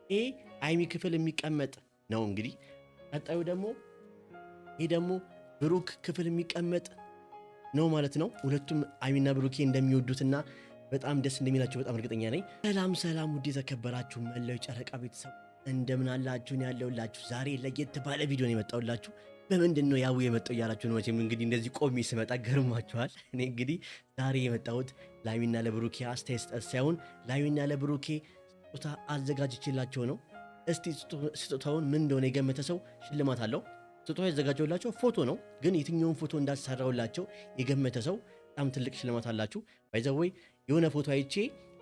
ይሄ አይሚ ክፍል የሚቀመጥ ነው። እንግዲህ ቀጣዩ ደግሞ ይሄ ደግሞ ብሩክ ክፍል የሚቀመጥ ነው ማለት ነው። ሁለቱም አይሚና ብሩኬ እንደሚወዱትና በጣም ደስ እንደሚላቸው በጣም እርግጠኛ ነኝ። ሰላም ሰላም፣ ውድ የተከበራችሁ መላው ጨረቃ ቤተሰብ እንደምን አላችሁን? ያለውላችሁ ዛሬ ለየት ባለ ቪዲዮ ነው የመጣሁላችሁ። በምንድን ነው ያው የመጣው እያላችሁ ነው መቼም። እንግዲህ እንደዚህ ቆሜ ስመጣ ገርማችኋል። እኔ እንግዲህ ዛሬ የመጣሁት ለአይሚና ለብሩኬ አስተያየት ስጠት ሳይሆን ለአይሚና ለብሩኬ ስጦታ አዘጋጅቼላቸው ነው። እስቲ ስጦታውን ምን እንደሆነ የገመተ ሰው ሽልማት አለው። ስጦታ ያዘጋጀውላቸው ፎቶ ነው፣ ግን የትኛውን ፎቶ እንዳሰራውላቸው የገመተ ሰው በጣም ትልቅ ሽልማት አላችሁ። ባይዘወይ የሆነ ፎቶ አይቼ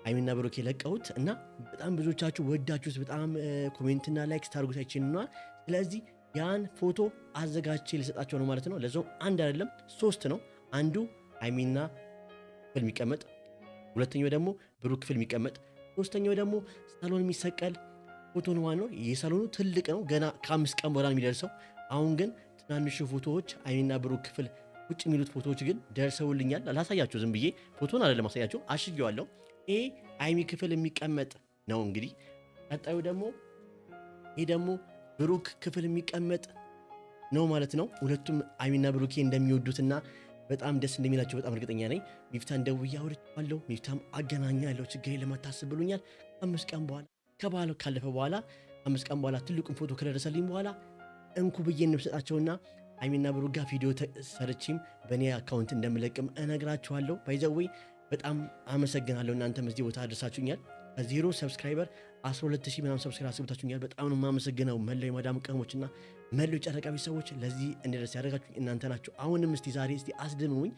አይሚና ብሩኬ ለቀሁት እና በጣም ብዙዎቻችሁ ወዳችሁት በጣም ኮሜንትና ላይክ ስታርጉት አይችንና፣ ስለዚህ ያን ፎቶ አዘጋጅቼ ልሰጣቸው ነው ማለት ነው። ለዛው አንድ አይደለም 3 ነው። አንዱ አይሚና ክፍል የሚቀመጥ፣ ሁለተኛው ደግሞ ብሩክ ክፍል የሚቀመጥ፣ ሶስተኛው ደግሞ ሳሎን የሚሰቀል ፎቶ ነው ማለት ነው። የሳሎኑ ትልቅ ነው፣ ገና ከ5 ቀን በኋላ የሚደርሰው። አሁን ግን ትናንሹ ፎቶዎች አይሚና ብሩክ ክፍል ውጭ የሚሉት ፎቶዎች ግን ደርሰውልኛል። ላሳያችሁ፣ ዝም ብዬ ፎቶን አይደለም ማሳያችሁ፣ አሽጌዋለሁ። ይሄ አይሚ ክፍል የሚቀመጥ ነው። እንግዲህ ቀጣዩ ደግሞ ይሄ ደግሞ ብሩክ ክፍል የሚቀመጥ ነው ማለት ነው። ሁለቱም አይሚና ብሩኬ እንደሚወዱትና በጣም ደስ እንደሚላቸው በጣም እርግጠኛ ነኝ። ሚፍታን ደውዬ አውርቼዋለሁ። ሚፍታም አገናኛለሁ፣ ችግር ለማታስብ ብሎኛል። 5 ቀን በኋላ ከባለ ካለፈ በኋላ 5 ቀን በኋላ ትልቁን ፎቶ ከደረሰልኝ በኋላ እንኩ ብዬ እንብሰጣቸውና አይሚና ብሩክ ጋር ቪዲዮ ሰርቼም በእኔ አካውንት እንደምለቅም እነግራችኋለሁ። ባይዘወይ በጣም አመሰግናለሁ። እናንተም እዚህ ቦታ አድርሳችሁኛል። ከ0 ሰብስክራይበር 12000 ምናምን ሰብስክራይበር አስገብታችሁኛል። በጣም ነው የማመሰግነው። መላው የማዳም ቀሞችና መላው ጨረቃ ቤተሰቦች ለዚህ እንድደርስ ያደረጋችሁኝ እናንተ ናችሁ። አሁንም እስቲ ዛሬ እስቲ አስደምሙኝ።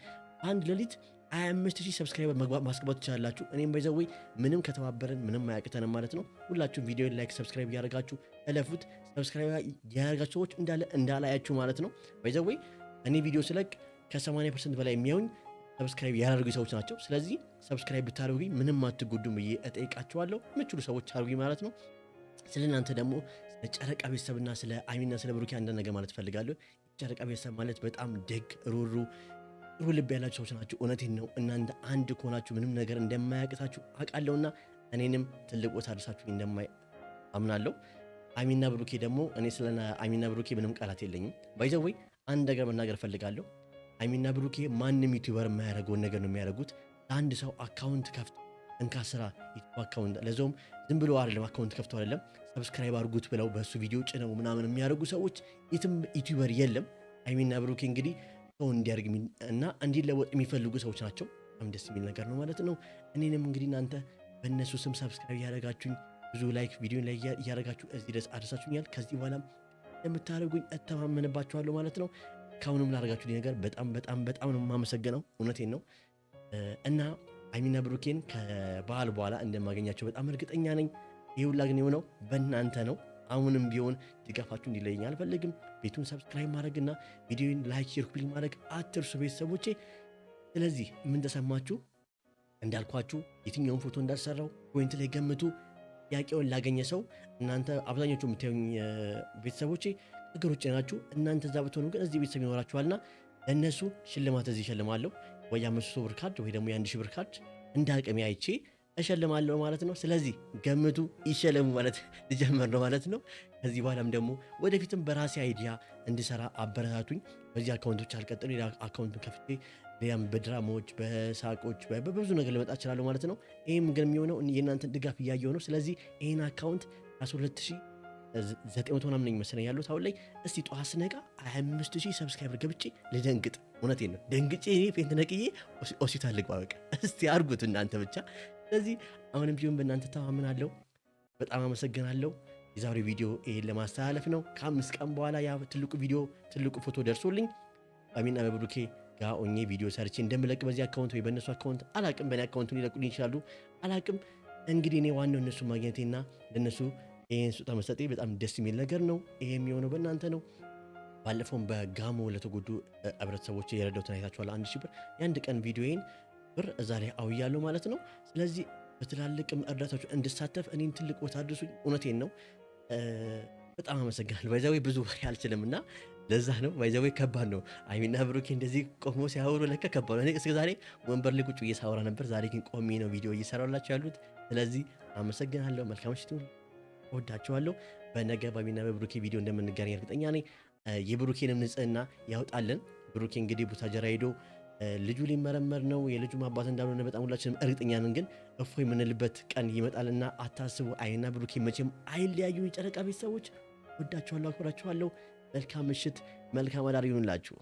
አንድ ሌሊት 25000 ሰብስክራይበር ማስገባት ትችላላችሁ። እኔም ባይዘወይ ምንም ከተባበረን ምንም አያቅተንም ማለት ነው። ሁላችሁም ቪዲዮ ላይክ ሰብስክራይብ እያደረጋችሁ እለፉት። ሰብስክራይብ ያደረጋችሁ ሰዎች እንዳላያችሁ ማለት ነው። ባይዘወይ እኔ ቪዲዮ ስለቅ ከ80% በላይ የሚያዩኝ ሰብስክራይብ ያደርጉ ሰዎች ናቸው። ስለዚህ ሰብስክራይብ ብታደርጉኝ ምንም አትጎዱም ብዬ እጠይቃችኋለሁ። የምችሉ ሰዎች አድርጉኝ ማለት ነው። ስለ እናንተ ደግሞ ስለ ጨረቃ ቤተሰብና ስለ አይሚና ስለ ብሩኬ አንድ ነገር ማለት ፈልጋለሁ። ጨረቃ ቤተሰብ ማለት በጣም ደግ፣ ሩሩ፣ ጥሩ ልብ ያላችሁ ሰዎች ናቸው። እውነቴን ነው። እናንተ አንድ ከሆናችሁ ምንም ነገር እንደማያቅታችሁ አውቃለሁና እኔንም ትልቅ ቦታ አድርሳችሁ እንደማይ አምናለሁ። አይሚና ብሩኬ ደግሞ እኔ ስለ አይሚና ብሩኬ ምንም ቃላት የለኝም። ባይዘወይ አንድ ነገር መናገር ፈልጋለሁ። አይሚና ብሩኬ ማንም ዩቲዩበር የማያደርገውን ነገር ነው የሚያደርጉት። ለአንድ ሰው አካውንት ከፍቶ እንካ ስራ ዩቲዩብ አካውንት፣ ለዛውም ዝም ብሎ አይደለም አካውንት ከፍቶ አይደለም ሰብስክራይብ አድርጉት ብለው በሱ ቪዲዮ ጭነው ምናምን የሚያደርጉ ሰዎች የትም ዩቲዩበር የለም። አይሚና ብሩኬ እንግዲህ ሰው እንዲያደርግ እና እንዲለወጥ የሚፈልጉ ሰዎች ናቸው። በጣም ደስ የሚል ነገር ነው ማለት ነው። እኔንም እንግዲህ እናንተ በእነሱ ስም ሰብስክራይብ እያደረጋችሁኝ ብዙ ላይክ ቪዲዮ ላይ እያደረጋችሁ እዚህ ድረስ አድርሳችሁኛል። ከዚህ በኋላም እንደምታደርጉኝ እተማመንባችኋለሁ ማለት ነው። ካሁንም ላደርጋችሁ ነገር በጣም በጣም በጣም ነው የማመሰግነው። እውነቴን ነው። እና አይሚና ብሩኬን ከበዓል በኋላ እንደማገኛቸው በጣም እርግጠኛ ነኝ። ይህ ሁላ ግን የሆነው በእናንተ ነው። አሁንም ቢሆን ድጋፋችሁ እንዲለየኝ አልፈልግም። ቤቱን ሰብስክራይብ ማድረግና ቪዲዮን ላይክ ሼር ማድረግ አትርሱ ቤተሰቦቼ። ስለዚህ ምን ተሰማችሁ? እንዳልኳችሁ የትኛውን ፎቶ እንዳሰራው ፖይንት ላይ ገምቱ። ጥያቄውን ላገኘ ሰው እናንተ አብዛኞቹ የምታዩኝ ቤተሰቦቼ ነገሮች ናችሁ። እናንተ እዛ ብትሆኑ ግን እዚህ ቤተሰብ ይኖራችኋልና ለእነሱ ሽልማት እዚህ እሸልማለሁ። ወይ 500 ብር ካርድ ወይ ደግሞ የ1000 ብር ካርድ እንደ አቅሜ አይቼ እሸልማለሁ ማለት ነው። ስለዚህ ገምቱ፣ ይሸለሙ ማለት ልጀምር ነው ማለት ነው። ከዚህ በኋላም ደግሞ ወደፊትም በራሴ አይዲያ እንድሰራ አበረታቱኝ። በዚህ አካውንቶች አልቀጥሉ፣ ሌላ አካውንቱን ከፍቼ ሌላም በድራማዎች በሳቆች በብዙ ነገር ልመጣ እችላለሁ ማለት ነው። ይህም ግን የሚሆነው የእናንተን ድጋፍ እያየሁ ነው። ስለዚህ ይህን አካውንት 12900 ምናምን ነኝ መሰለኝ ያሉት አሁን ላይ። እስቲ ጠዋት ስነቃ 25000 ሰብስክራይበር ገብቼ ልደንግጥ። እውነቴን ነው፣ ደንግጬ እኔ ፌንት ነቅዬ ሆስፒታል ልግባ። በቃ እስቲ አርጉት እናንተ ብቻ። ስለዚህ አሁንም ቢሆን በእናንተ ተማምናለሁ። በጣም አመሰግናለሁ። የዛሬው ቪዲዮ ይሄን ለማስተላለፍ ነው። ከ5 ቀን በኋላ ያ ትልቁ ፎቶ ደርሶልኝ አይሚና በብሩኬ ጋር ሆኜ ቪዲዮ ሰርቼ እንደምለቅ በዚህ አካውንት ወይ በእነሱ አካውንት አላቅም፣ በእኔ አካውንቱ ሊለቁልኝ ይችላሉ አላቅም። እንግዲህ እኔ ዋናው እነሱ ማግኘቴና ለእነሱ ይህን ስጦታ መስጠቴ በጣም ደስ የሚል ነገር ነው። ይሄ የሚሆነው በእናንተ ነው። ባለፈውም በጋሞ ለተጎዱ ህብረተሰቦች የረዳሁትን አይታችኋል። 1000 ብር የአንድ ቀን ቪዲዮዬን ብር እዛ ላይ አውያለሁ ማለት ነው። ስለዚህ በትላልቅም እርዳታዎች እንድሳተፍ እኔን ትልቅ ቦታ አድርሱኝ። እውነቴን ነው። በጣም አመሰግናለሁ። ባይዛዌ ብዙ ወሬ አልችልም እና ለዛ ነው። ባይዛዌ ከባድ ነው። አይሚና ብሩኬ እንደዚህ ቆሞ ሲያወሩ ለካ ከባድ ነው። እኔ እስከ ዛሬ ወንበር ላይ ቁጭ ብዬ ሳወራ ነበር። ዛሬ ግን ቆሜ ነው ቪዲዮ እየሰራሁላችሁ ያሉት። ስለዚህ አመሰግናለሁ። መልካም ምሽት። እወዳችኋለሁ። በነገ በአቢና በብሩኬ ቪዲዮ እንደምንገናኝ እርግጠኛ ነኝ። የብሩኬንም ንጽህና ያውጣልን። ብሩኬ እንግዲህ ቡታጀራ ሄዶ ልጁ ሊመረመር ነው። የልጁ አባት እንዳልሆነ በጣም ሁላችንም እርግጠኛ ነን። ግን እፎይ የምንልበት ቀን ይመጣልና አታስቡ። አይና ብሩኬ መቼም አይለያዩ። የጨረቃ ቤተሰቦች ወዳችኋለሁ፣ አክብራችኋለሁ። መልካም ምሽት፣ መልካም አዳር ይሁንላችሁ።